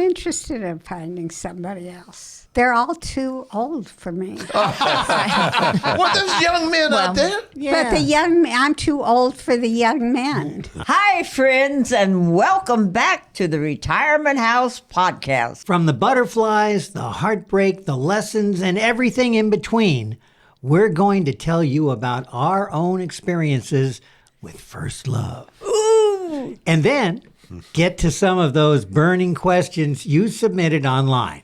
interested in finding somebody else. They're all too old for me. What, those young men out there? Yeah. But I'm too old for the young men. Hi, friends, and welcome back to the Retirement House Podcast. From the butterflies, the heartbreak, the lessons, and everything in between, we're going to tell you about our own experiences with first love. Ooh! And then get to some of those burning questions you submitted online.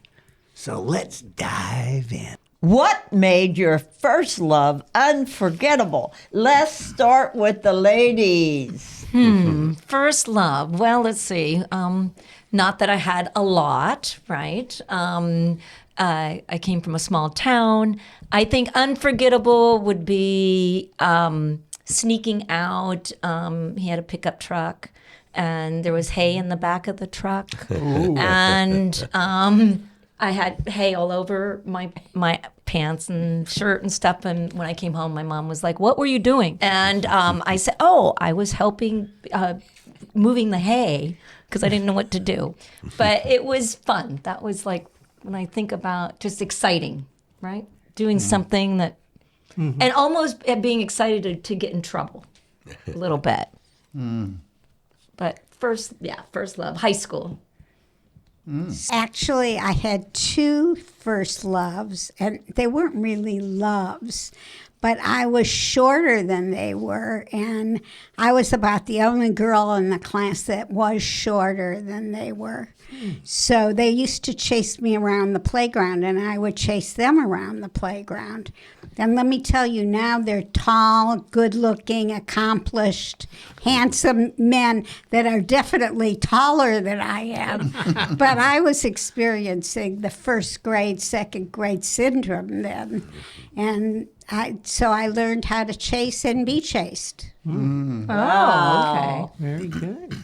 So let's dive in. What made your first love unforgettable? Let's start with the ladies. First love. Well, let's see. Not that I had a lot, right? I came from a small town. I think unforgettable would be sneaking out. He had a pickup truck, and there was hay in the back of the truck. Ooh. And I had hay all over my pants and shirt and stuff. And when I came home, my mom was like, "What were you doing?" And I said, "Oh, I was helping moving the hay because I didn't know what to do." But it was fun. That was like, when I think about, just exciting, right? Doing something that, and almost being excited to get in trouble a little bit. But first love, high school. Actually, I had two first loves, and they weren't really loves, but I was shorter than they were, and I was about the only girl in the class that was shorter than they were. So they used to chase me around the playground, and I would chase them around the playground. And let me tell you, now they're tall, good-looking, accomplished, handsome men that are definitely taller than I am. But I was experiencing the first grade, second grade syndrome then. And so I learned how to chase and be chased. Oh, okay. Very good.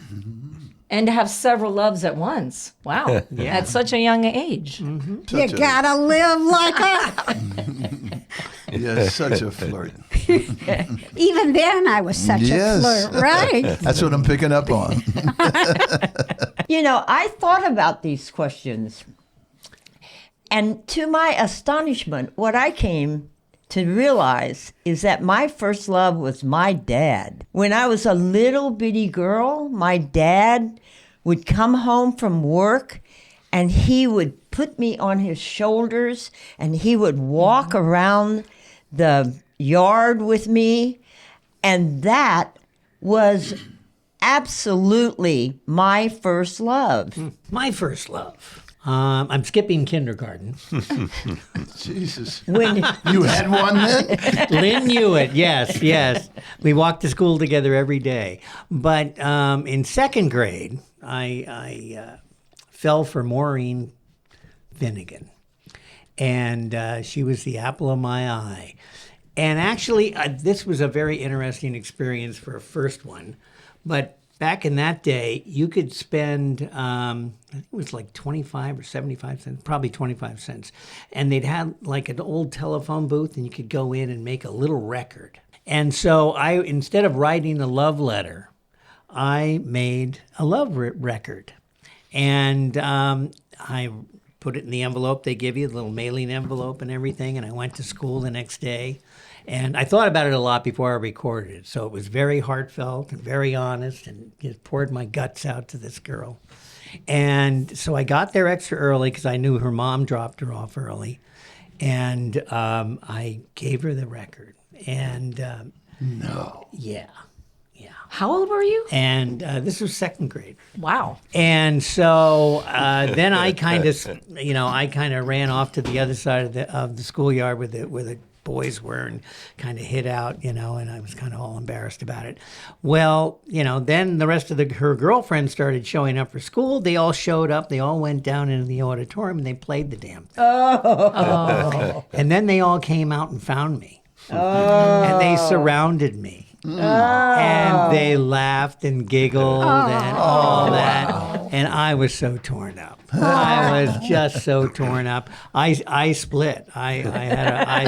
And to have several loves at once. Wow. Yeah. At such a young age. You gotta live like a... Yeah, such a flirt. Even then, I was such a flirt, right? That's what I'm picking up on. You know, I thought about these questions. And to my astonishment, what I came to realize is that my first love was my dad. When I was a little bitty girl, my dad would come home from work and he would put me on his shoulders and he would walk around the yard with me. And that was absolutely my first love. My first love. I'm skipping kindergarten. Jesus. When You had one then? Lynn knew it, yes. We walked to school together every day. But in second grade, I fell for Maureen Finnegan. And she was the apple of my eye. And actually, this was a very interesting experience for a first one. But back in that day, you could spend, I think it was like 25 or 75 cents, probably 25 cents. And they'd have like an old telephone booth and you could go in and make a little record. And so instead of writing a love letter, I made a love record. And I put it in the envelope they give you, the little mailing envelope and everything. And I went to school the next day. And I thought about it a lot before I recorded it. So it was very heartfelt and very honest and just poured my guts out to this girl. And so I got there extra early because I knew her mom dropped her off early. And I gave her the record. And No. yeah. How old were you? And this was second grade. Wow. And so then I kind of ran off to the other side of the schoolyard where the boys were and kind of hid out, and I was kind of all embarrassed about it. Well, then the rest of her girlfriends started showing up for school. They all showed up. They all went down into the auditorium and they played the damn thing. Oh. And then they all came out and found me. Oh. And they surrounded me. Oh. And they laughed and giggled and all that. And I was so torn up. I was just so torn up. I split. I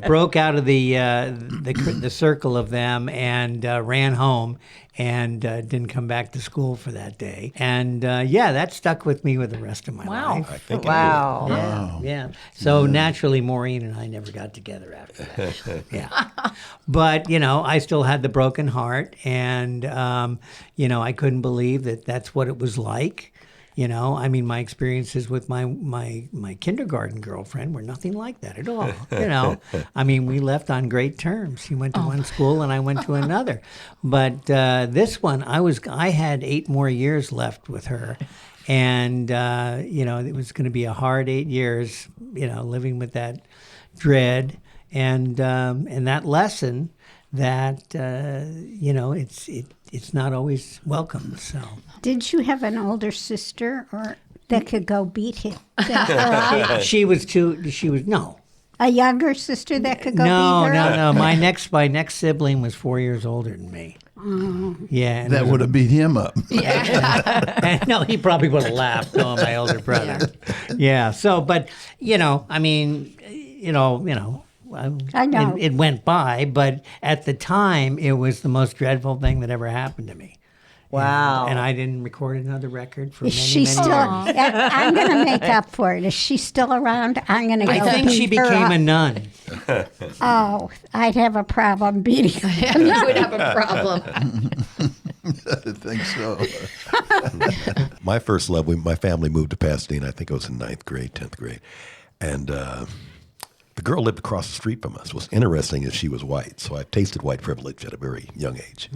broke out of the circle of them and ran home and didn't come back to school for that day. And yeah, that stuck with me with the rest of my Wow. life. I think Wow. Yeah. So naturally, Maureen and I never got together after that. Yeah. But, I still had the broken heart. And, I couldn't believe that that's what it was like. My experiences with my kindergarten girlfriend were nothing like that at all. We left on great terms. She went to one school and I went to another. But this one, I had 8 more years left with her. And, it was going to be a hard 8 years, living with that dread and that lesson that, it's not always welcome. So. Did you have an older sister or that could go beat him? A younger sister that could go beat her? No. My next sibling was 4 years older than me. Yeah. And That would have beat him up. and no, he probably would have laughed, knowing my older brother. Yeah. So, but, I know. It went by, but at the time, it was the most dreadful thing that ever happened to me. Wow. And I didn't record another record for Is many she years. still? I'm going to make up for it. Is she still around? I'm going to go. I think she beat her became up. a nun. Oh, I'd have a problem beating her. You would have a problem. I think so. My first love, my family moved to Pasadena. I think I was in 9th grade, 10th grade. And the girl lived across the street from us. What's interesting is she was white. So I tasted white privilege at a very young age.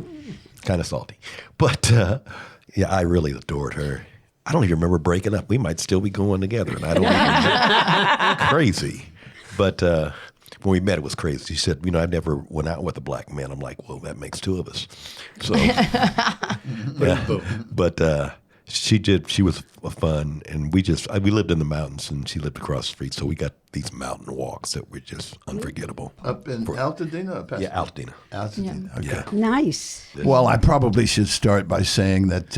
Kind of salty. But, I really adored her. I don't even remember breaking up. We might still be going together. And I don't even know. Crazy. But when we met, it was crazy. She said, I never went out with a black man. I'm like, well, that makes 2 of us. So, but she did. She was fun. And we lived in the mountains and she lived across the street. So we got these mountain walks that were just unforgettable. Up in Altadena? Or Pasadena? Yeah, Altadena. Altadena, okay. Yeah. Nice. Well, I probably should start by saying that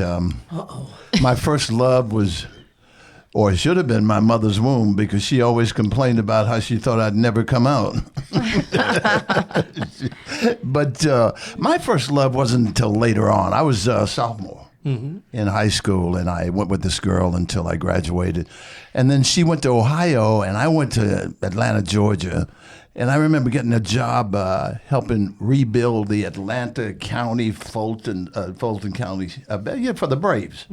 my first love was, or should have been, my mother's womb, because she always complained about how she thought I'd never come out. But my first love wasn't until later on. I was a sophomore. In high school, and I went with this girl until I graduated. And then she went to Ohio, and I went to Atlanta, Georgia. And I remember getting a job helping rebuild the Atlanta County, Fulton County, for the Braves.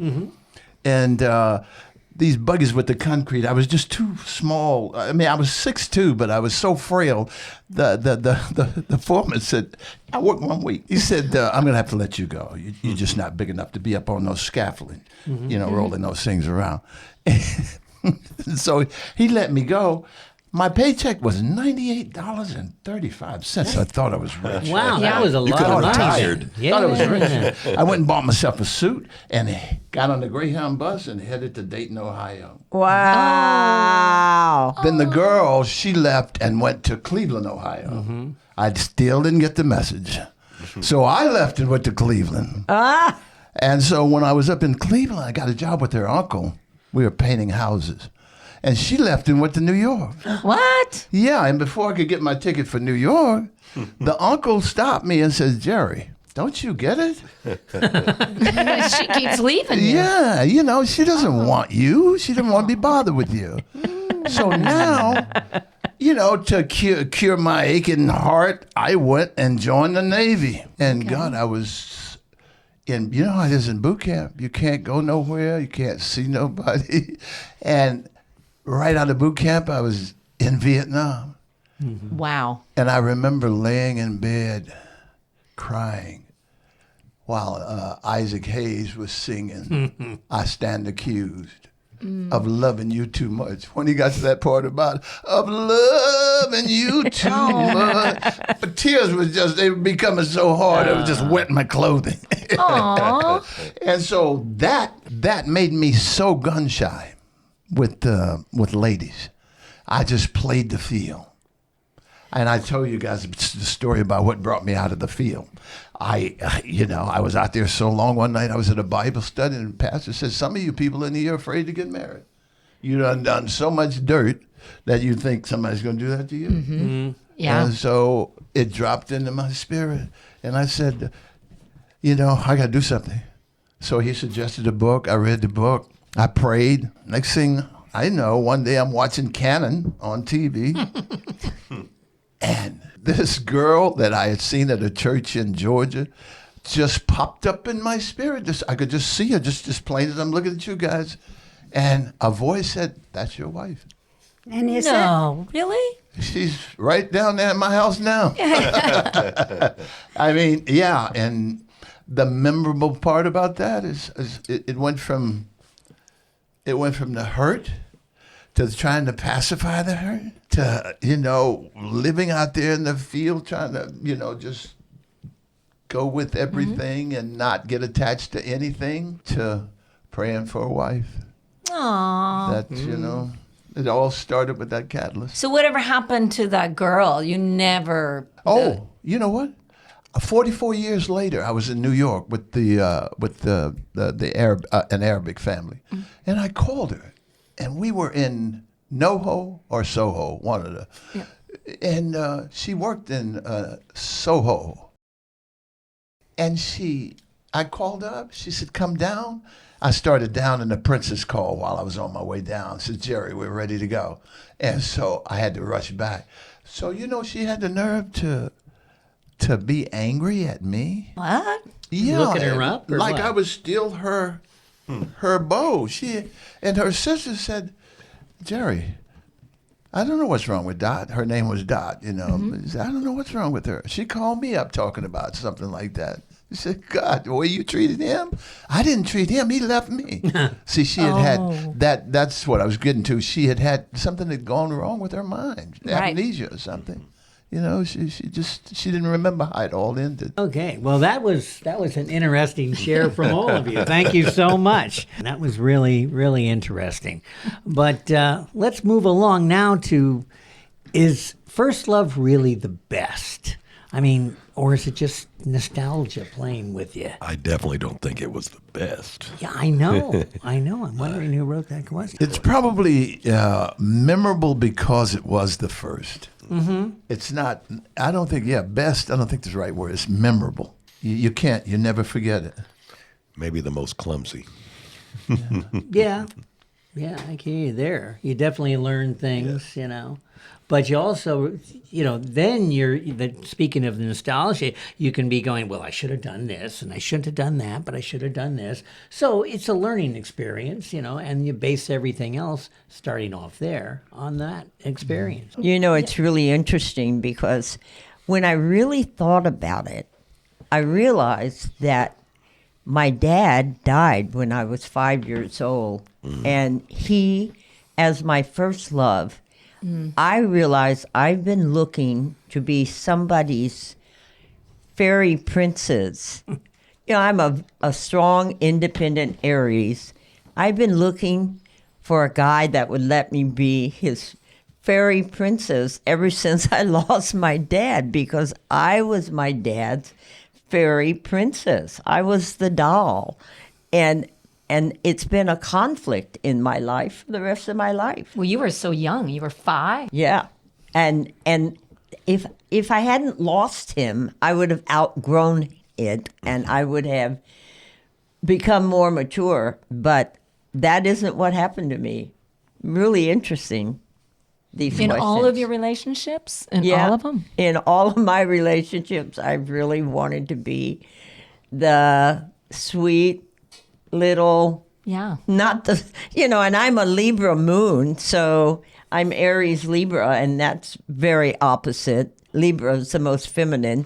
And these buggies with the concrete, I was just too small. I mean, I was 6'2", but I was so frail. The foreman said, I worked 1 week. He said, I'm going to have to let you go. You're just not big enough to be up on those scaffolding, rolling those things around. So he let me go. My paycheck was $98.35. I thought I was rich. Wow, that was a lot could of have money. retired. Yeah. Thought I was rich. I went and bought myself a suit and got on the Greyhound bus and headed to Dayton, Ohio. Wow. Then the girl, she left and went to Cleveland, Ohio. I still didn't get the message. So I left and went to Cleveland. And so when I was up in Cleveland, I got a job with her uncle. We were painting houses. And she left and went to New York. What? Yeah, and before I could get my ticket for New York, the uncle stopped me and says, Jerry, don't you get it? She keeps leaving you. Yeah, she doesn't want you. She doesn't want to be bothered with you. So now, to cure my aching heart, I went and joined the Navy. And God, I was in, how it is in boot camp. You can't go nowhere. You can't see nobody. And right out of boot camp, I was in Vietnam. Wow. And I remember laying in bed crying while Isaac Hayes was singing, I Stand Accused of Loving You Too Much. When he got to that part about, of loving you too much. But tears was just, they were becoming so hard, it was just wetting my clothing. And so that made me so gun shy with ladies. I just played the field. And I told you guys the story about what brought me out of the field. I was out there so long. One night I was at a Bible study and the pastor said, some of you people in here are afraid to get married. You done so much dirt that you think somebody's going to do that to you. Mm-hmm. Yeah. And so it dropped into my spirit. And I said, I got to do something. So he suggested a book. I read the book. I prayed. Next thing I know, one day I'm watching Canon on TV. And this girl that I had seen at a church in Georgia just popped up in my spirit. I could just see her just as plain as I'm looking at you guys. And a voice said, "That's your wife." And is No, really? She's right down there at my house now. I mean, yeah. And the memorable part about that is it went from the hurt to trying to pacify the hurt to, living out there in the field trying to, just go with everything and not get attached to anything to praying for a wife. Aww. That, it all started with that catalyst. So whatever happened to that girl? You never. Oh, you know what? 44 years later, I was in New York with the an Arabic family, and I called her, and we were in NoHo or Soho, one of the, and she worked in Soho, and I called her up. She said, "Come down." I started down in the Princess call while I was on my way down. Said, "Jerry, we're ready to go," and so I had to rush back. So she had the nerve to be angry at me. What? Yeah, Looking her up, or like what? I was still her beau. She and her sister said, "Jerry, I don't know what's wrong with Dot." Her name was Dot. I don't know what's wrong with her. She called me up talking about something like that. She said, "God, the way you treated him, I didn't treat him. He left me." See, she had that. That's what I was getting to. She had something that had gone wrong with her mind, Right. amnesia or something. She didn't remember how it all ended. Okay, well that was an interesting share from all of you. Thank you so much. That was really, really interesting. But let's move along now to, is first love really the best? I mean, or is it just nostalgia playing with you? I definitely don't think it was the best. Yeah, I know. I'm wondering who wrote that question. It's probably memorable because it was the first. Mm-hmm. It's not, I don't think, best, I don't think that's the right word. It's memorable. You never forget it. Maybe the most clumsy. Yeah, I can hear you there. You definitely learn things, But you also, then speaking of the nostalgia, you can be going, well, I should have done this, and I shouldn't have done that, but I should have done this. So it's a learning experience, and you base everything else starting off there on that experience. It's really interesting because when I really thought about it, I realized that my dad died when I was 5 years old, and he, as my first love, I realize I've been looking to be somebody's fairy princess. I'm a strong, independent Aries. I've been looking for a guy that would let me be his fairy princess ever since I lost my dad, because I was my dad's fairy princess. I was the doll. And it's been a conflict in my life for the rest of my life. Well, you were so young. You were 5. Yeah. And if I hadn't lost him, I would have outgrown it and I would have become more mature. But that isn't what happened to me. Really interesting. These In all of questions. your relationships? In Yeah. all of them? In all of my relationships, I really wanted to be the sweet little, Yeah. not the, and I'm a Libra moon, so I'm Aries Libra, and that's very opposite. Libra is the most feminine.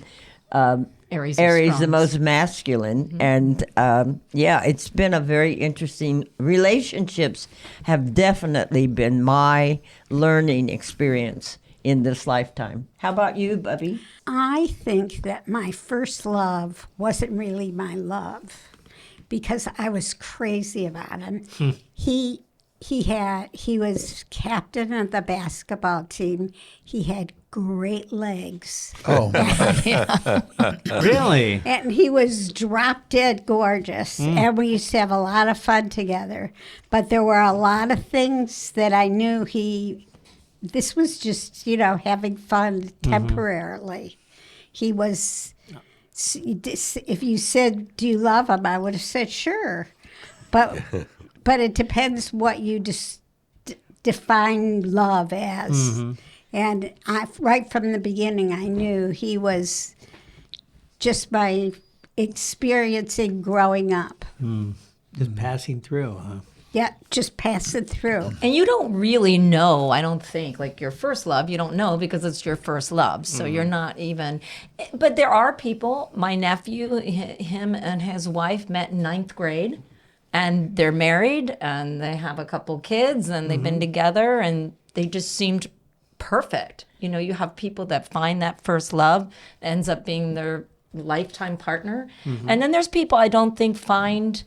Aries Aries is the strong. most masculine. And it's been a very interesting, relationships have definitely been my learning experience in this lifetime. How about you, Bubby? I think that my first love wasn't really my love because I was crazy about him. He was captain of the basketball team. He had great legs. Oh, Really? And he was drop dead gorgeous. And we used to have a lot of fun together. But there were a lot of things that I knew this was just, having fun temporarily. He was If you said, "Do you love him?" I would have said, "Sure," but it depends what you define love as. And right from the beginning, I knew he was just my experiencing growing up. Just passing through, huh? Yeah, just pass it through. And you don't really know, I don't think, like your first love, you don't know because it's your first love. So you're not even, but there are people, my nephew, him and his wife met in ninth grade and they're married and they have a couple kids and they've been together and they just seemed perfect. You know, you have people that find that first love, ends up being their lifetime partner. And then there's people I don't think find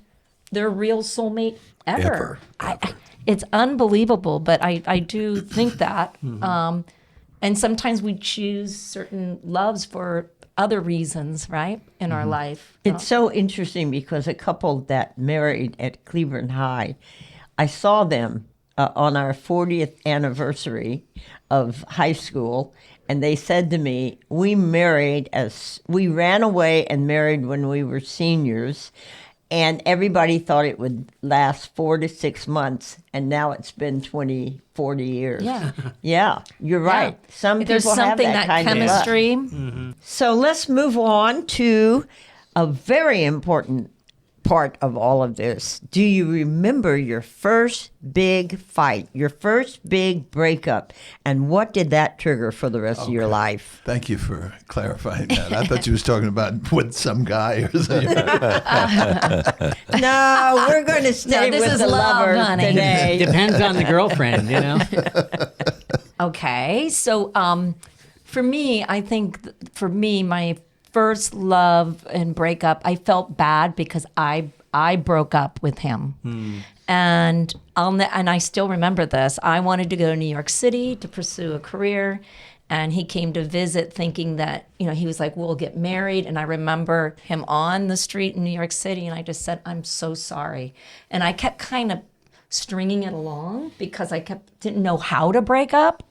their real soulmate ever. It's unbelievable, but I do think that. And sometimes we choose certain loves for other reasons, right, in our life. It's so interesting because a couple that married at Cleveland High, I saw them on our 40th anniversary of high school, and they said to me, we ran away and married when we were seniors, and everybody thought it would last 4 to 6 months, and now it's been 20, 40 years. Yeah. Yeah, you're right. Yeah. Some There's people have something, that kind chemistry. of luck. So let's move on to a very important part of all of this. Do you remember your first big fight, your first big breakup, and what did that trigger for the rest of your life? Thank you for clarifying that. I thought you was talking about with some guy or something. No, we're going to stay this with is the love, lovers honey. today. Depends on the girlfriend, you know? Okay, so for me, I think my first love and breakup, I felt bad because I broke up with him, and I still remember this. I wanted to go to New York City to pursue a career, and he came to visit, thinking that he was like, "We'll get married." And I remember him on the street in New York City, and I just said, "I'm so sorry," and I kept kind of stringing it along because I didn't know how to break up,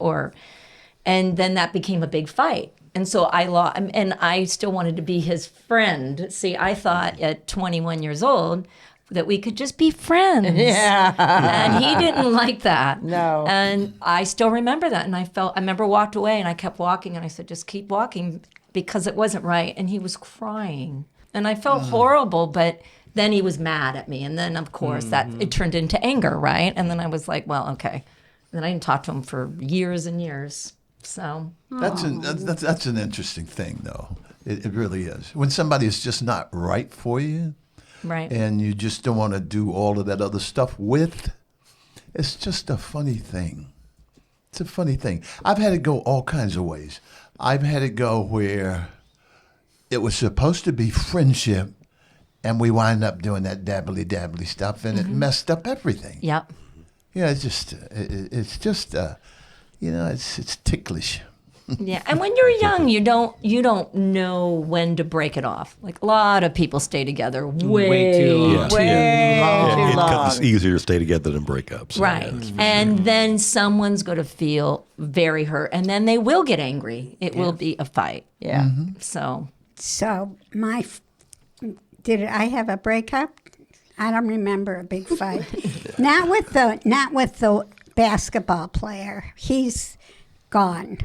and then that became a big fight. And so I lost, and I still wanted to be his friend. See, I thought at 21 years old that we could just be friends. Yeah. And he didn't like that. No. And I still remember that. And I remember walked away and I kept walking and I said, just keep walking because it wasn't right. And he was crying. And I felt horrible, but then he was mad at me. And then, of course, it turned into anger, right? And then I was like, well, okay. And then I didn't talk to him for years and years. So That's an interesting thing, though. It really is. When somebody is just not right for you, right. and you just don't want to do all of that other stuff with, it's just a funny thing. It's a funny thing. I've had it go all kinds of ways. I've had it go where it was supposed to be friendship, and we wind up doing that dabbly stuff, and it messed up everything. Yep. Yeah, it's just it's ticklish. Yeah, and when you're young, you don't know when to break it off. Like a lot of people stay together Way too long. Way too long. It's easier to stay together than break up. So, right. yeah, And then someone's going to feel very hurt, and then they will get angry. It will be a fight. Yeah. So So did I have a breakup? I don't remember a big fight. Not with the basketball player. He's gone.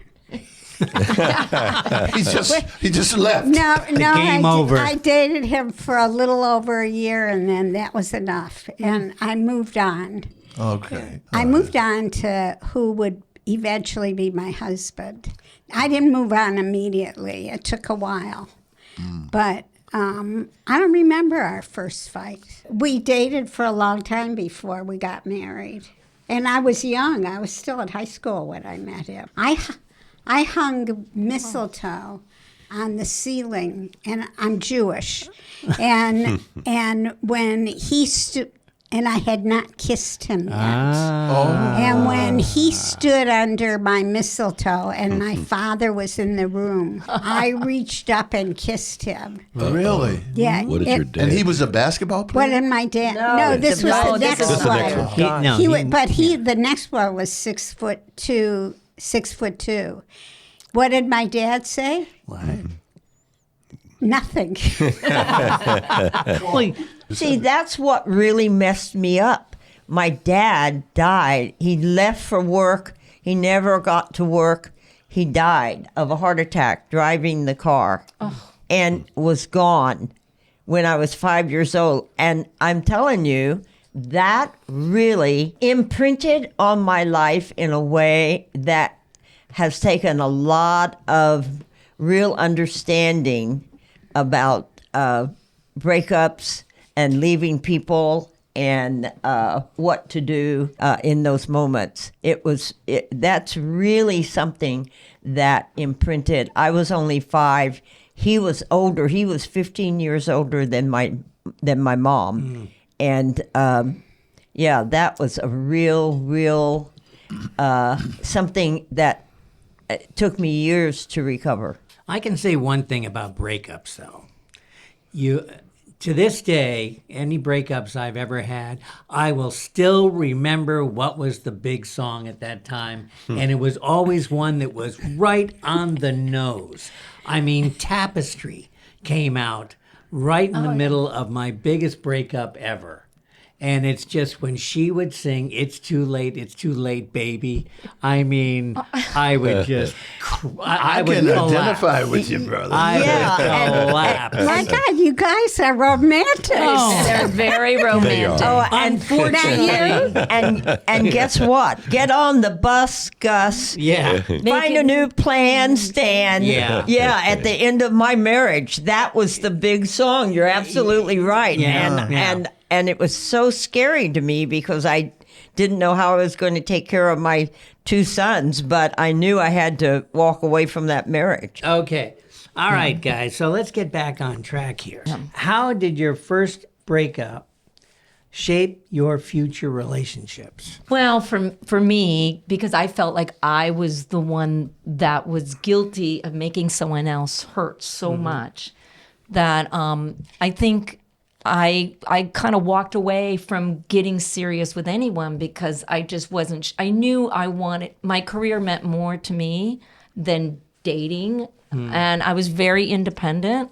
He just left. No, game over. I dated him for a little over a year, and then that was enough. And I moved on. Okay. I moved on to who would eventually be my husband. I didn't move on immediately. It took a while. But I don't remember our first fight. We dated for a long time before we got married. And I was young. I was still in high school when I met him. I hung mistletoe on the ceiling, and I'm Jewish. And when he stood, and I had not kissed him yet. And when he stood under my mistletoe and my father was in the room, I reached up and kissed him. Really? Yeah. What did your dad? And he was a basketball player? What did my dad? No, this was the next This is the next one. one. The next one was 6'2". What did my dad say? What? Nothing. Well, See, that's what really messed me up. My dad died. He left for work. He never got to work. He died of a heart attack driving the car and was gone when I was 5 years old. And I'm telling you, that really imprinted on my life in a way that has taken a lot of real understanding about breakups and leaving people and what to do in those moments. That's really something that imprinted. I was only 5. He was older. He was 15 years older than my mom. And yeah, that was a real something that took me years to recover. I can say one thing about breakups, though. To this day, any breakups I've ever had, I will still remember what was the big song at that time. And it was always one that was right on the nose. I mean, Tapestry came out right in the middle of my biggest breakup ever. And it's just when she would sing, it's too late, baby. I mean, I would just, I would can collapse. identify with you, brother. I would collapse. My God, you guys are romantic. They're very romantic. Oh, and and guess what? Get on the bus, Gus. Yeah. Find a new plan, Stan. Yeah. Yeah, at the end of my marriage, that was the big song. You're absolutely right. Yeah. And it was so scary to me because I didn't know how I was going to take care of my 2 sons, but I knew I had to walk away from that marriage. Okay. All right, guys. So let's get back on track here. How did your first breakup shape your future relationships? Well, for me, because I felt like I was the one that was guilty of making someone else hurt so much that I think I kind of walked away from getting serious with anyone because I just wasn't. I knew my career meant more to me than dating, and I was very independent.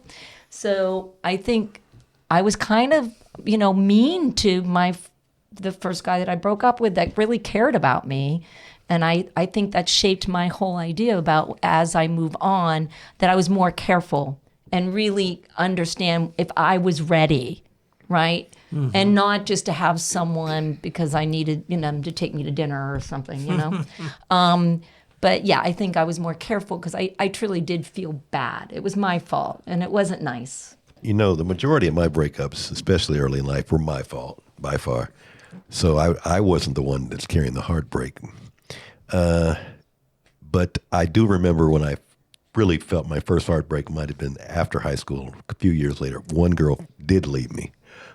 So I think I was kind of, mean to the first guy that I broke up with that really cared about me. And I think that shaped my whole idea about as I move on, that I was more careful and really understand if I was ready, right? And not just to have someone because I needed, to take me to dinner or something, But yeah, I think I was more careful because I truly did feel bad. It was my fault and it wasn't nice. The majority of my breakups, especially early in life, were my fault by far. So I wasn't the one that's carrying the heartbreak. But I do remember when I really felt my first heartbreak might have been after high school, a few years later. One girl did leave me,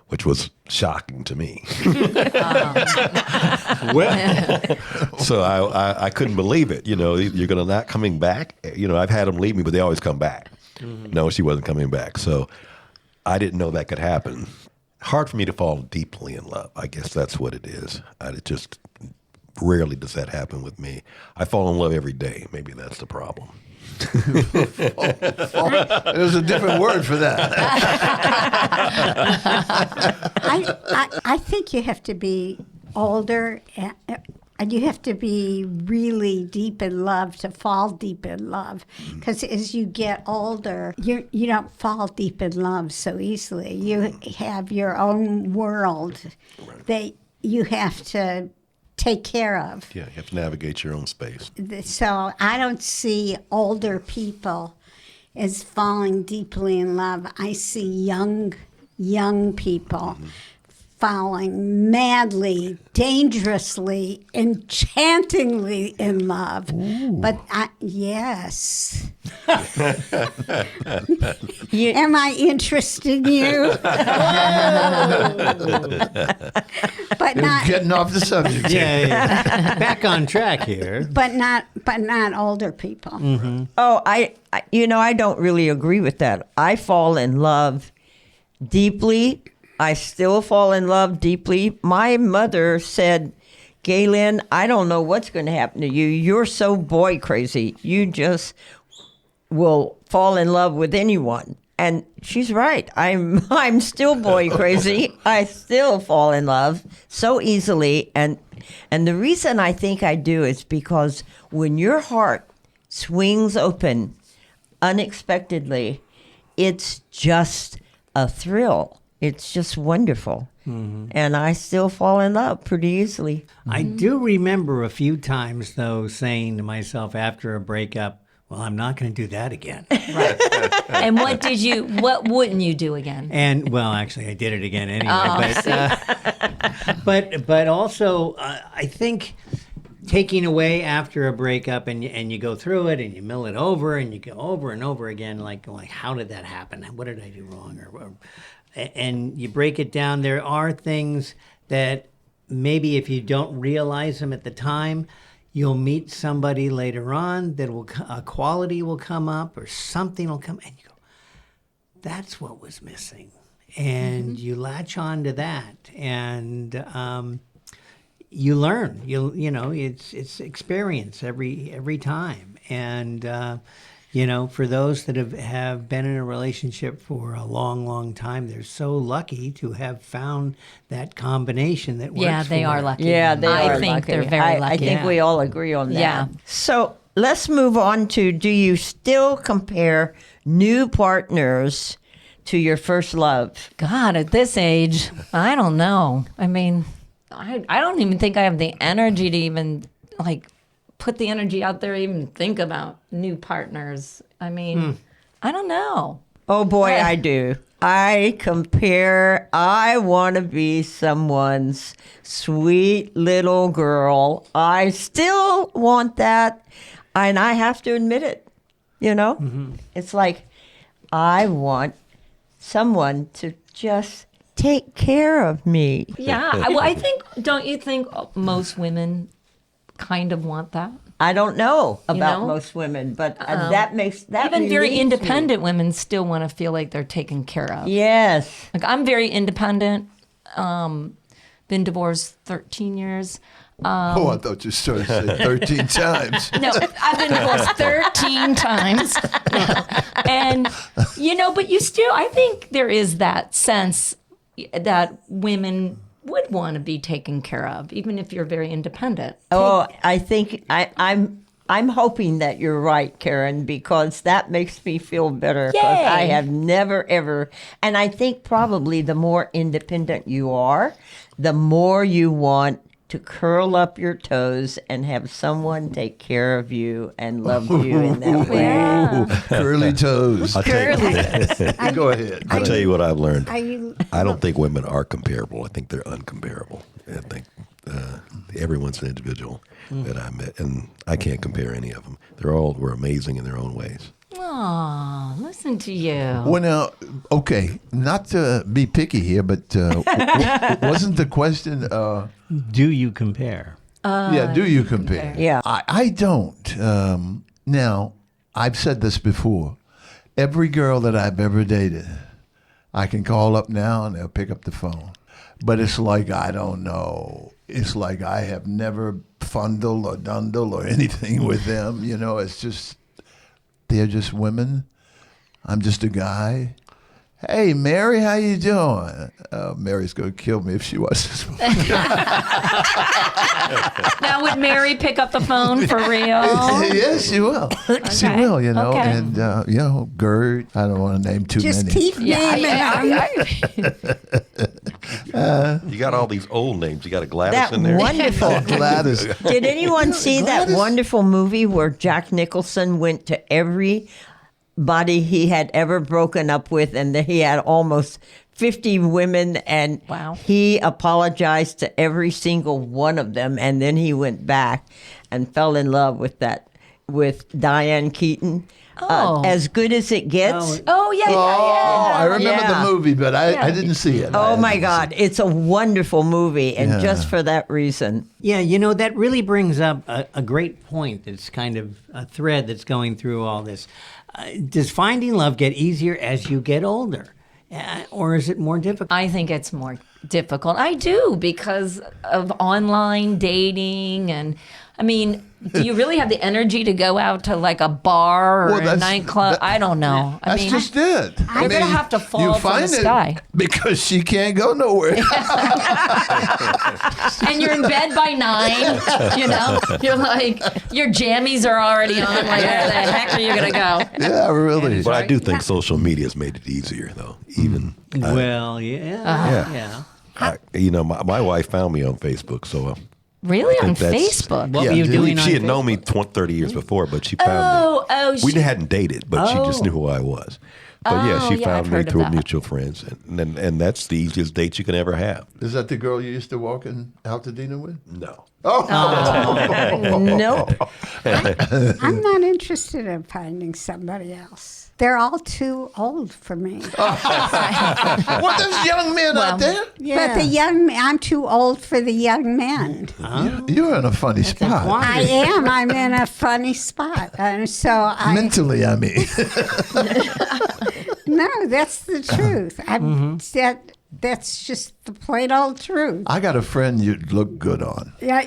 which was shocking to me. So I couldn't believe it. You're going to not coming back. I've had them leave me, but they always come back. No, she wasn't coming back. So I didn't know that could happen. Hard for me to fall deeply in love. I guess that's what it is. It just rarely does that happen with me. I fall in love every day. Maybe that's the problem. There's a different word for that. I think you have to be older and you have to be really deep in love to fall deep in love. Because as you get older, you don't fall deep in love so easily. You have your own world that you have to take care of. Yeah, you have to navigate your own space. So I don't see older people as falling deeply in love. I see young people falling madly, dangerously, enchantingly in love. Ooh. But yes. Am I interested in you? But not getting off the subject. Yeah. Back on track here. But not older people. Mm-hmm. Oh, I don't really agree with that. I fall in love deeply. I still fall in love deeply. My mother said, Galen, I don't know what's going to happen to you. You're so boy crazy. You just will fall in love with anyone. And she's right. I'm still boy crazy. I still fall in love so easily, and the reason I think I do is because when your heart swings open unexpectedly, it's just a thrill. It's just wonderful. And I still fall in love pretty easily. I do remember a few times, though, saying to myself after a breakup, well, I'm not going to do that again. And what wouldn't you do again? And, well, actually, I did it again anyway. Oh, But also, I think taking away after a breakup and you go through it and you mill it over and you go over and over again, like how did that happen? What did I do wrong? And you break it down. There are things that maybe if you don't realize them at the time, you'll meet somebody later on that a quality will come up or something will come, and you go, that's what was missing. And you latch on to that, and you learn. You know, it's experience every time. And for those that have been in a relationship for a long, long time, they're so lucky to have found that combination that works. Yeah, they for are them. lucky. Yeah, they I are think lucky. they're very lucky. I think Yeah. we all agree on that. Yeah. So let's move on to, do you still compare new partners to your first love? God, at this age, I don't know. I mean, I don't even think I have the energy to even put the energy out there, even think about new partners. I mean, I don't know. Oh boy, I do. I want to be someone's sweet little girl. I still want that, and I have to admit it. It's like I want someone to just take care of me. Yeah, don't you think most women kind of want that? I don't know about know? most women, but that makes that Even very relieves me. independent women still want to feel like they're taken care of. Yes. Like I'm very independent. Been divorced 13 years. Oh, I thought you started to say 13 times. No, I've been divorced 13 times. And, but I think there is that sense that women would want to be taken care of, even if you're very independent. Oh, I think I'm hoping that you're right, Karen, because that makes me feel better. Because Yay. I have never, ever, and I think probably the more independent you are, the more you want to curl up your toes and have someone take care of you and love you in that way. Yeah. Curly toes. I'll tell you, Go ahead. I'll tell you what I've learned. Are you? I don't think women are comparable. I think they're uncomparable. I think everyone's an individual that I met, and I can't compare any of them. Were amazing in their own ways. Aw, listen to you. Well, now, okay, not to be picky here, but wasn't the question, Do you compare? do you compare? Yeah. I don't. Now, I've said this before. Every girl that I've ever dated, I can call up now and they'll pick up the phone. But it's like, I don't know. It's like I have never fundled or dundled or anything with them. It's just, they're just women. I'm just a guy. Hey, Mary, how you doing? Mary's going to kill me if she watches this. Now, would Mary pick up the phone for real? Yes, she will. She will, Okay. And, Gert, I don't want to name too Just many. keep naming them. You got all these old names. You got a Gladys That in there. wonderful. Gladys. Did anyone see that wonderful movie where Jack Nicholson went to everybody he had ever broken up with, and he had almost 50 women, and Wow. he apologized to every single one of them, and then he went back and fell in love with Diane Keaton. Oh. As Good as It Gets. Oh, yeah, yeah, Oh, yeah. I remember Yeah. the movie, but I didn't see it. Oh my God, it's a wonderful movie, and Yeah. just for that reason. Yeah, that really brings up a great point. It's kind of a thread that's going through all this. Does finding love get easier as you get older? Or is it more difficult? I think it's more difficult. I do, because of online dating and I mean, do you really have the energy to go out to like a bar or a nightclub? I don't know. I That's mean, just it. you're going to have to fall from the sky. Because she can't go nowhere. And you're in bed by 9, you know? You're like, your jammies are already on. Like, where the heck are you going to go? Yeah, really. But I do think social media has made it easier, though. Even Well, yeah. my wife found me on Facebook, so Really? On that's- Facebook? What were you doing on she had known me Facebook? 30 years before, but she found me. We hadn't dated, but she just knew who I was. But yeah, she yeah, found I've me heard of through that. mutual friends, and that's the easiest date you can ever have. Is that the girl you used to walk in Altadena with? No. Nope. I'm not interested in finding somebody else. They're all too old for me. What, there's young men out there? But the young, I'm too old for the young men. You're in a funny spot. I am. I'm in a funny spot, and so I. Mentally, I mean. No, that's the truth. That's just the plain old truth. I got a friend you'd look good on. Yeah.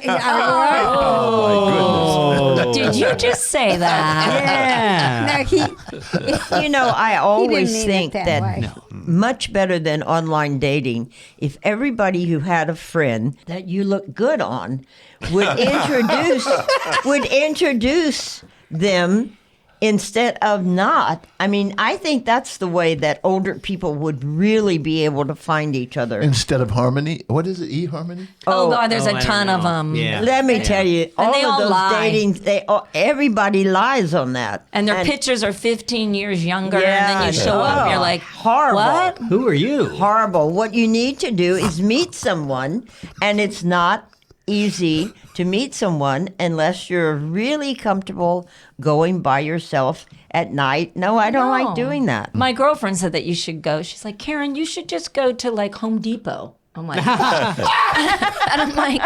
Did you just say that? Yeah. No, he. I always mean it think that that way. much better than online dating, if everybody who had a friend that you look good on would introduce them instead of not. I mean, I think that's the way that older people would really be able to find each other. Instead of harmony. What is it? E-harmony? Oh, God, there's I a don't ton of know. them. Yeah. Let me tell you, all they of all those lie. dating, everybody lies on that. And their pictures are 15 years younger, Yeah, and then you show up and you're like, horrible. what? Who are you? Horrible. What you need to do is meet someone, and it's not easy to meet someone unless you're really comfortable going by yourself at night. No, I don't like doing that. My girlfriend said that you should go. She's like, Karen, you should just go to like Home Depot. I'm like, and I'm like,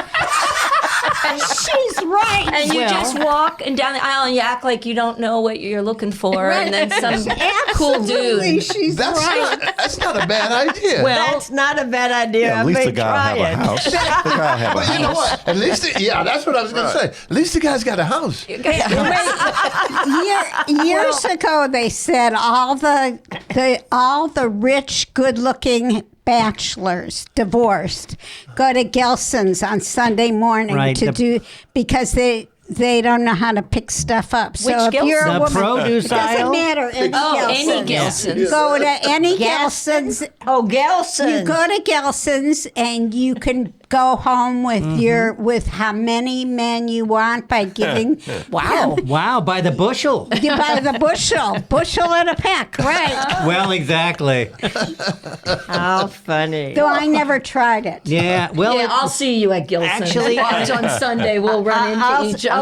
she's right. And you just walk and down the aisle and you act like you don't know what you're looking for, and then some cool dude. She's right. That's not a bad idea. Well, that's not a bad idea. Yeah, at I least may the guy try will have it. a house. The guy will have a But you know house. what? At least, that's what I was going to say. At least the guy's got a house. Years ago, they said all the rich, good-looking bachelors divorced go to Gelson's on Sunday morning Right, because they don't know how to pick stuff up. So Which if you're a Gelson's? The woman, produce it doesn't aisle? matter. Any Any Gelson's. Gelson's. Go to any Gelson's. Oh, Gelson. You go to Gelson's and you can go home with with how many men you want by giving. Wow. Wow, by the bushel. You buy the bushel at a peck, right? Well, exactly. How funny. Though I never tried it. Yeah. Well, Yeah, I'll see you at Gilson's. Actually- Watch on Sunday. We'll run into each other.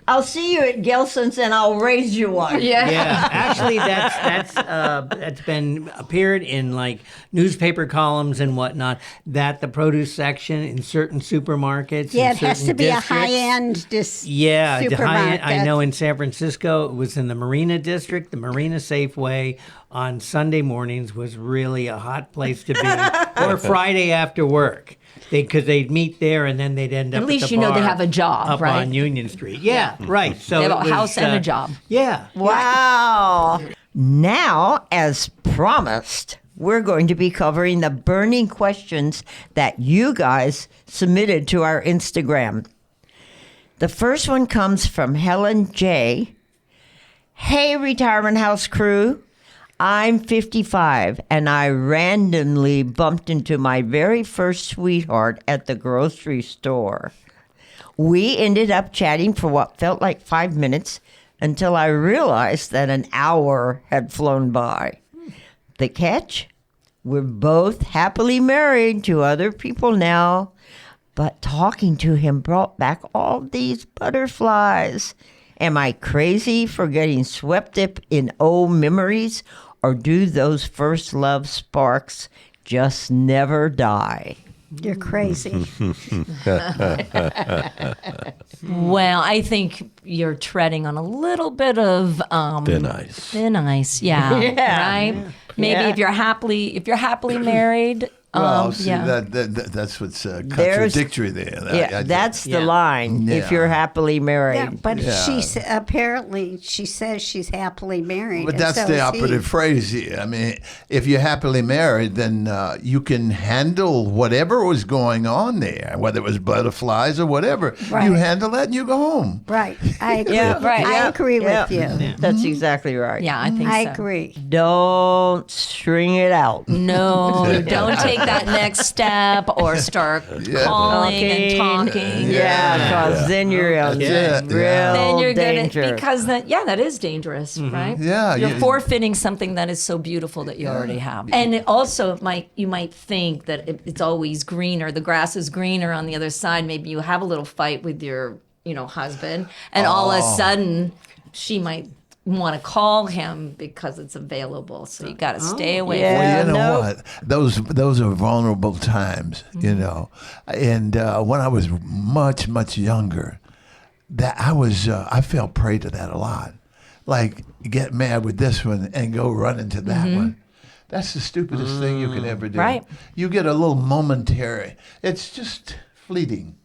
I'll see you at Gelson's and I'll raise you one. yeah. Actually, that's been appeared in like newspaper columns and whatnot. That the produce section in certain supermarkets. Yeah, in it has certain to be districts, a high-end Yeah, the supermarket. I know in San Francisco, it was in the Marina District. The Marina Safeway on Sunday mornings was really a hot place to be, or Friday after work. Because they'd meet there and then they'd end up At least the you know they bar have a job, up right? on Union Street. Yeah, right. So They have it a was, house and a job. Yeah. Wow. Now, as promised, we're going to be covering the burning questions that you guys submitted to our Instagram. The first one comes from Helen J. Hey, Retirement House crew. I'm 55 and I randomly bumped into my very first sweetheart at the grocery store. We ended up chatting for what felt like 5 minutes until I realized that an hour had flown by. The catch? We're both happily married to other people now, but talking to him brought back all these butterflies. Am I crazy for getting swept up in old memories, or do those first love sparks just never die? You're crazy. Well, I think you're treading on a little bit of Thin ice. Thin ice, yeah. Yeah. Right? Maybe Yeah. if you're happily married, Well, see, yeah. that's what's contradictory there. That's the Yeah. line. If Yeah. you're happily married. Yeah, but apparently she says she's happily married. But and that's so the is he. operative phrase here. I mean, if you're happily married, then you can handle whatever was going on there, whether it was butterflies or whatever. Right. You handle that and you go home. Right. I agree. Yeah, right. I Yeah. agree Yeah. with you. That's exactly right. Yeah, I think I so. agree. Don't string it out. No, don't take that next step or start calling and talking. Yeah, because then you're in That's it. real Then you're danger. gonna because that is dangerous, right? Yeah, you're you- forfeiting something that is so beautiful that you already have. And it also you might think that it's always greener. The grass is greener on the other side. Maybe you have a little fight with your husband, and all of a sudden she might want to call him because it's available. So you got to stay away. Yeah. from Well, you know no. what? Those are vulnerable times, you know. And when I was much younger, that I fell prey to that a lot. Like get mad with this one and go run into that one. That's the stupidest thing you can ever do. Right. You get a little momentary. It's just fleeting,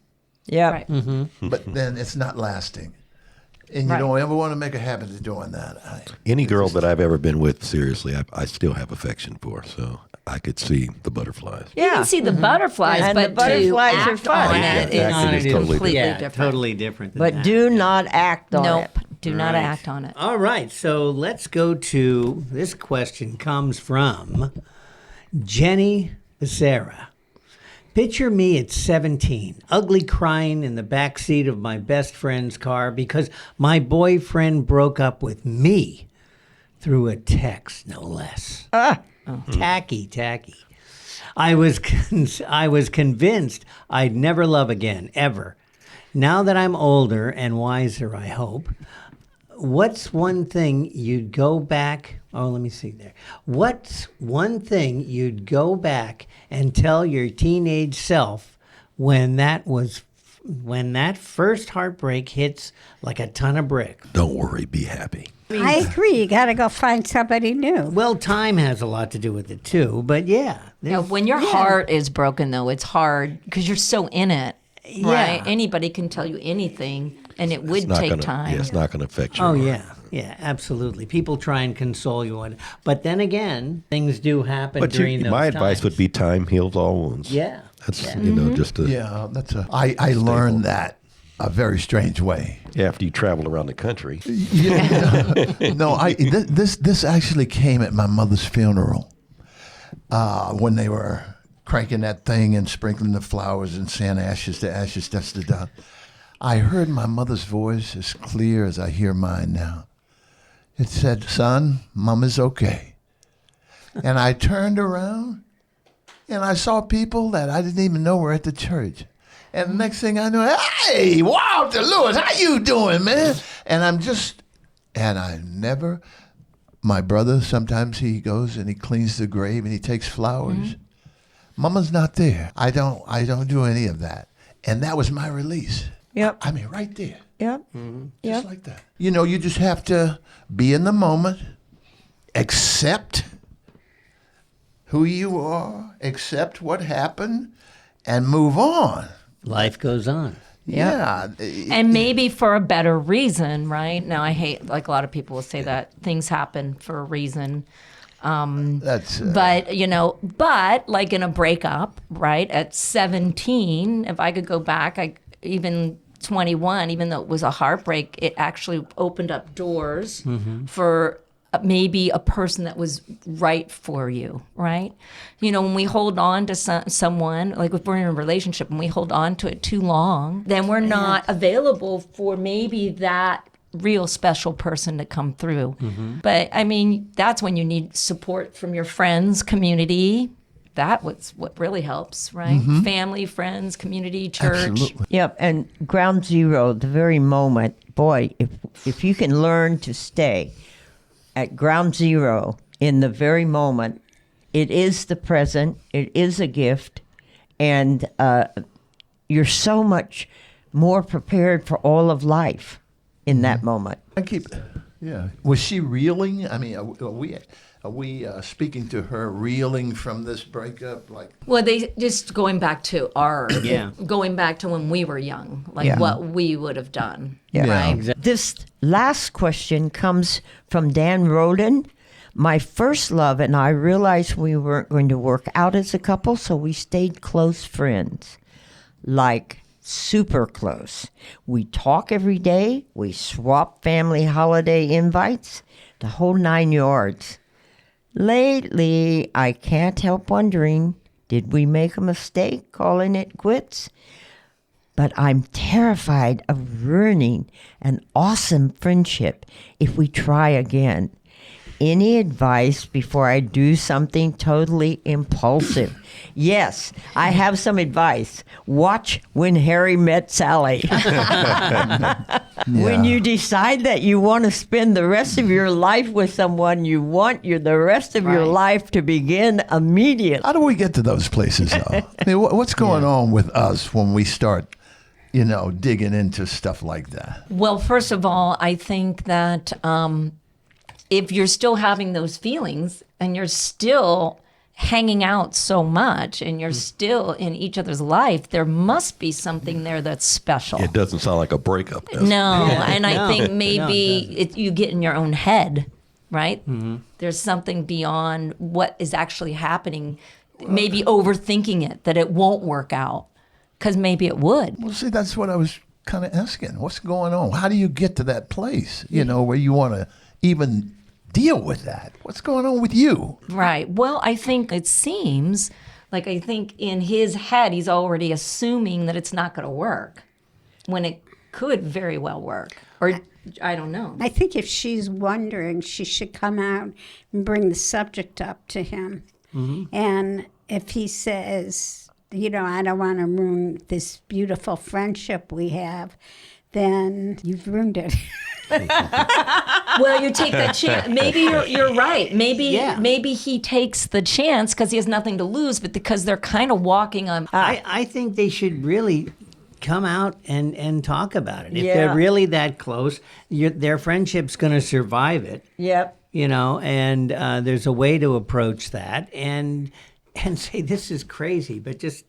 Yeah. Right. but then it's not lasting. And you Right. don't ever want to make a habit of doing that. Any girl that I've ever been with, seriously, I still have affection for. So I could see the butterflies. You can see the butterflies, And but the butterflies to are act fun. on Yeah, it acting is is totally completely Yeah, different. totally different. Than But that. do not act on Nope. it. Do not Right. act on it. All right, so let's go to this question comes from Jenny Becerra. Picture me at 17, ugly crying in the back seat of my best friend's car because my boyfriend broke up with me through a text, no less. Tacky. I was convinced I'd never love again, ever. Now that I'm older and wiser, I hope, what's one thing you'd go back? Oh, let me see there. What's one thing you'd go back and tell your teenage self when that first heartbreak hits like a ton of bricks? Don't worry, be happy. I agree. You got to go find somebody new. Well, time has a lot to do with it too, but yeah. Now, when your heart is broken, though, it's hard because you're so in it, right? Yeah. Anybody can tell you anything, and it would It's not take gonna, time. Yeah, it's not going to affect you. Oh yeah, absolutely. People try and console you on, but then again, things do happen But during those my advice times. would be time heals all wounds. Yeah. That's, yeah. just a, Yeah, I learned that a very strange way. after you travel around the country. No, this actually came at my mother's funeral when they were cranking that thing and sprinkling the flowers and saying ashes to ashes, dust to dust. I heard my mother's voice as clear as I hear mine now. It said, "Son, Mama's okay." And I turned around and I saw people that I didn't even know were at the church. And the next thing I know, "Hey, Walter Lewis, how you doing, man?" My brother, sometimes he goes and he cleans the grave and he takes flowers. Mama's not there. I don't do any of that. And that was my release. Yep. I mean, right there. Yep. Just like that. You just have to be in the moment, accept who you are, accept what happened, and move on. Life goes on. Yeah. And maybe for a better reason, right? Now, I hate, like a lot of people will say that things happen for a reason. That's But like in a breakup, right? At 17, if I could go back, even 21, even though it was a heartbreak, it actually opened up doors for maybe a person that was right for you, right? When we hold on to someone, like if we're in a relationship and we hold on to it too long, then we're not available for maybe that real special person to come through. But I mean, that's when you need support from your friends, community. That's what really helps, right? Family, friends, community, church. absolutely. Yep. And ground zero, the very moment, boy, if you can learn to stay at ground zero in the very moment, it is the present, it is a gift, and you're so much more prepared for all of life in that moment. I keep Yeah. Was she reeling? I mean, are we speaking to her reeling from this breakup? Like, Well, they just going back to Yeah. going back to when we were young, like Yeah. what we would have done. Yeah. Right. This last question comes from Dan Roden. My first love and I realized we weren't going to work out as a couple, so we stayed close friends. Like super close. We talk every day. We swap family holiday invites, the whole 9 yards. Lately, I can't help wondering, did we make a mistake calling it quits? But I'm terrified of ruining an awesome friendship if we try again. Any advice before I do something totally impulsive? Yes, I have some advice. Watch When Harry Met Sally. When you decide that you want to spend the rest of your life with someone, you want the rest of your life to begin immediately. how do we get to those places, though? I mean, what's going on with us when we start, digging into stuff like that? Well, first of all, I think that if you're still having those feelings and you're still hanging out so much and you're still in each other's life, there must be something there that's special. It doesn't sound like a breakup. Does it? No, and I No. think No, it maybe you get in your own head, right? There's something beyond what is actually happening, maybe overthinking it, that it won't work out, because maybe it would. Well, see, that's what I was kind of asking. What's going on? How do you get to that place, where you want to even deal with that? What's going on with you? Right. Well, I think it seems like I think in his head, he's already assuming that it's not going to work when it could very well work. Or I don't know. I think if she's wondering, she should come out and bring the subject up to him. And if he says, I don't want to ruin this beautiful friendship we have, then you've ruined it. Well, you take that chance. Maybe you're right. Maybe he takes the chance because he has nothing to lose, but because they're kind of walking on. I think they should really come out and talk about it. If Yeah. they're really that close, their friendship's going to survive it. Yep. And there's a way to approach that and say, this is crazy, but just,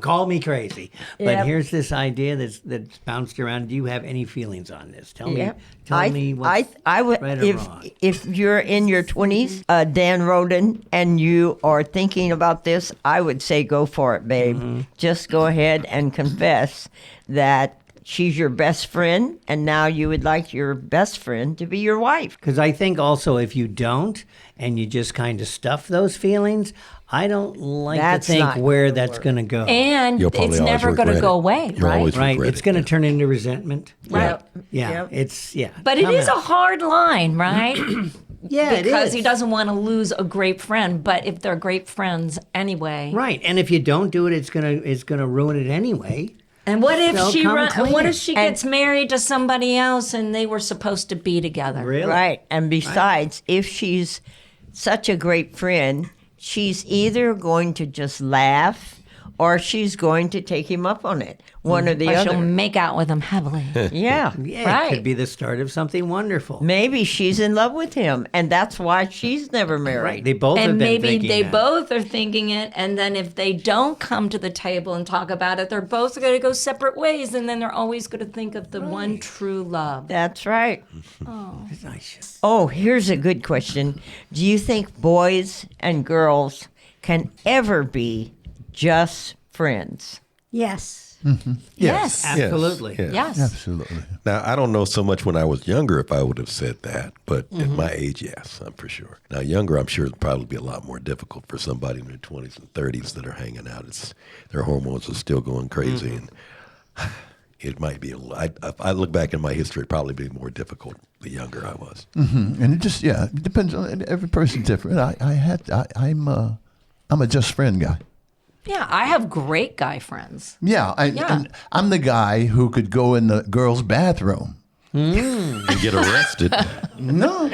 call me crazy. But Yep. here's this idea that's bounced around. Do you have any feelings on this? Tell me what's I would, right or wrong. if you're in your 20s, Dan Roden, and you are thinking about this, I would say go for it, babe. Just go ahead and confess that she's your best friend, and now you would like your best friend to be your wife. Because I think also if you don't and you just kind of stuff those feelings, I don't like That's to think not where gonna that's work. going to go. And You'll probably it's always never going to regret go it. away, You'll right? always Right, regret it's it, going to yeah. turn into resentment. Right. Yeah, Yep. But it come is a out. hard line, right? Yeah, it Because is. he doesn't want to lose a great friend, but if they're great friends anyway. Right, and if you don't do it, it's gonna ruin it anyway. And what if They'll she come what clean. if she gets married to somebody else and they were supposed to be together? Really? Right. And besides, if she's such a great friend, she's either going to just laugh or she's going to take him up on it. One or the Or other. she'll make out with him heavily. Yeah. Yeah, Right. it could be the start of something wonderful. Maybe she's in love with him, and that's why she's never married. Right, they both have And been maybe thinking they that. both are thinking it, and then if they don't come to the table and talk about it, they're both going to go separate ways, and then they're always going to think of the one true love. That's right. It's nice. Oh, here's a good question. Do you think boys and girls can ever be just friends? Yes. Yes. Absolutely. Yes. Absolutely. Now, I don't know so much when I was younger if I would have said that, but at my age, yes, I'm for sure. Now, younger, I'm sure it'd probably be a lot more difficult for somebody in their 20s and 30s that are hanging out. Their hormones are still going crazy, and it might be if I look back in my history, it'd probably be more difficult the younger I was. And it just, it depends on every person's different. I'm a just friend guy. Yeah, I have great guy friends. Yeah, and I'm the guy who could go in the girls' bathroom. And get arrested. No,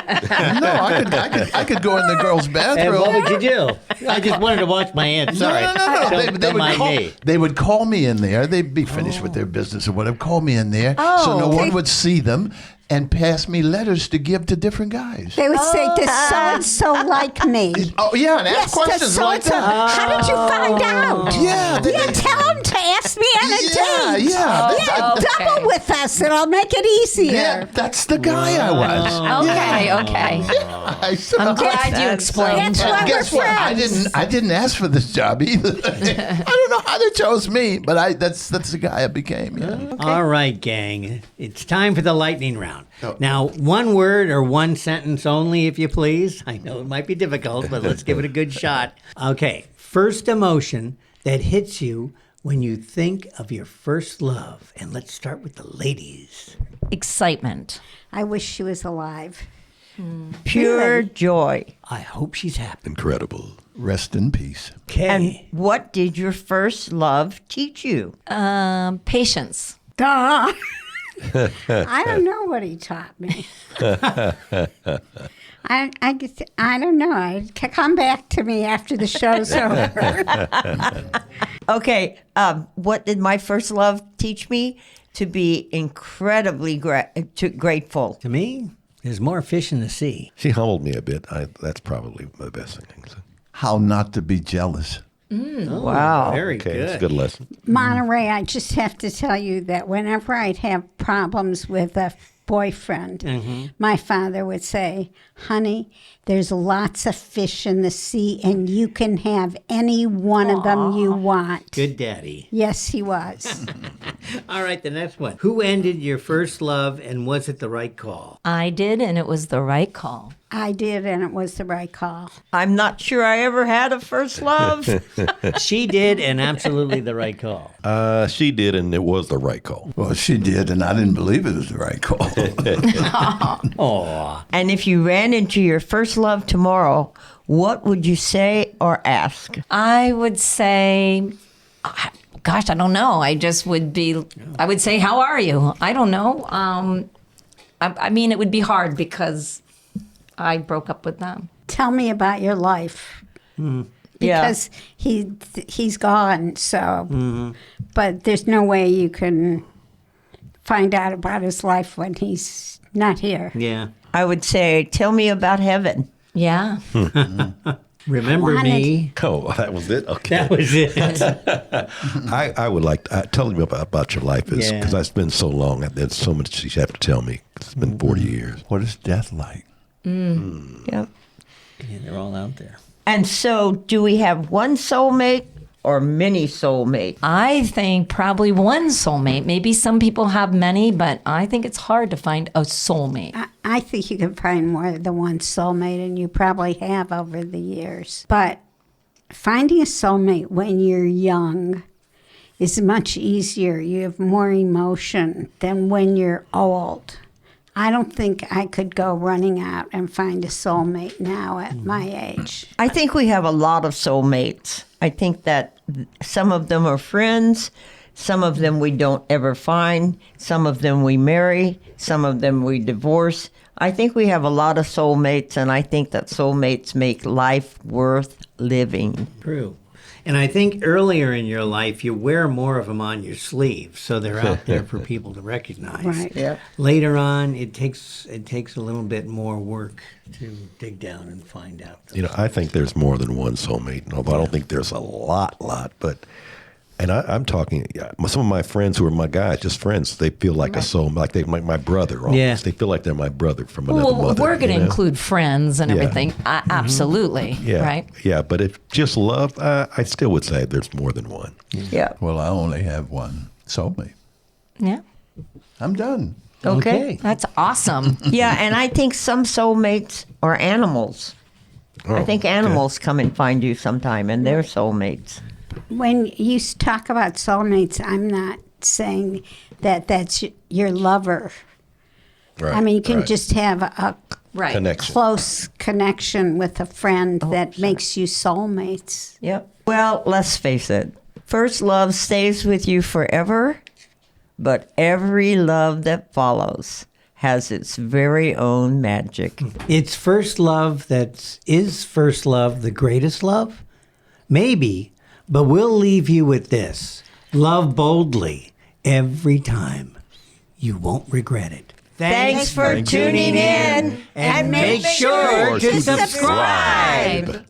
I could go in the girls' And bathroom. what would you do? I just wanted to watch my aunt. Sorry. No. Don't mind me. They would call me in there. They'd be finished with their business or whatever. Call me in there, so no one would see them. and pass me letters to give to different guys. They would say, does so-and-so like me? Oh, yeah, and ask Yes, does questions like so-and-so. that. How did you find out? Yeah, Yeah, tell them to ask me on a date. yeah. Double with us. It'll make it easier. Yeah, that's the guy I was. Okay, Yeah. okay. I'm Glad you explained. That's why Guess we're what? friends. I didn't ask for this job either. I don't know how they chose me, but that's the guy I became. Yeah. All right, gang. It's time for the lightning round. Oh. Now, one word or one sentence only, if you please. I know it might be difficult, but let's give it a good shot. Okay. First emotion that hits you when you think of your first love. And let's start with the ladies. Excitement. I wish she was alive. Pure joy. I hope she's happy. Incredible. Rest in peace. Okay. And what did your first love teach you? Patience. Duh. I don't know what he taught me. I don't know. Come back to me after the show's over. Okay, what did my first love teach me? To be incredibly grateful. To me, there's more fish in the sea. She humbled me a bit. That's probably the best thing. How not to be jealous. Wow. Very Okay, good. it's a good lesson. Monterey, I just have to tell you that whenever I'd have problems with a boyfriend, my father would say, honey, there's lots of fish in the sea and you can have any one of them you want. Good daddy. Yes, he was. All right, the next one. Who ended your first love and was it the right call? I did, and it was the right call. I did, and it was the right call. I'm not sure I ever had a first love. She did, and absolutely the right call. She did, and it was the right call. Well, she did, and I didn't believe it was the right call. Aw. And if you ran into your first love tomorrow, what would you say or ask? I would say, gosh, I don't know. I would say, how are you? I don't know. I mean, it would be hard because I broke up with them. Tell me about your life. Yeah. Because he's gone, so. But there's no way you can find out about his life when he's not here. Yeah. I would say, tell me about heaven. Yeah. Remember me. Oh, that was it? Okay. That was it. I would like to tell me about your life Yeah. because it's been so long. There's so much you have to tell me. It's been 40 years. What is death like? Yep. Yeah, they're all out there. And so, do we have one soulmate or many soulmates? I think probably one soulmate. Maybe some people have many, but I think it's hard to find a soulmate. I think you can find more than one soulmate, and you probably have over the years. But finding a soulmate when you're young is much easier. You have more emotion than when you're old. I don't think I could go running out and find a soulmate now at my age. I think we have a lot of soulmates. I think that some of them are friends, some of them we don't ever find, some of them we marry, some of them we divorce. I think we have a lot of soulmates, and I think that soulmates make life worth living. True. And I think earlier in your life, you wear more of them on your sleeve, so they're out there for people to recognize. Right. Yep. Later on, it takes a little bit more work to dig down and find out. I think there's more than one soulmate. No, but I don't think there's a lot. But, and I'm talking, some of my friends who are my guys, just friends, they feel like a soulmate, like they're my brother almost. Yeah. They feel like they're my brother from another Well, mother. we're going to you know? include friends and Yeah. everything. Absolutely. Yeah. Right? Yeah, but if just love, I still would say there's more than one. Yeah. Well, I only have one soulmate. Yeah. I'm done. Okay. That's awesome. Yeah, and I think some soulmates are animals. I think animals come and find you sometime, and they're soulmates. When you talk about soulmates, I'm not saying that that's your lover. Right. I mean, you can right. just have a Right. Connection. close connection with a friend that makes you soulmates. Yep. Well, let's face it. First love stays with you forever, but every love that follows has its very own magic. It's first love is first love the greatest love? Maybe, but we'll leave you with this. Love boldly every time. You won't regret it. Thanks for tuning in. And make sure to subscribe.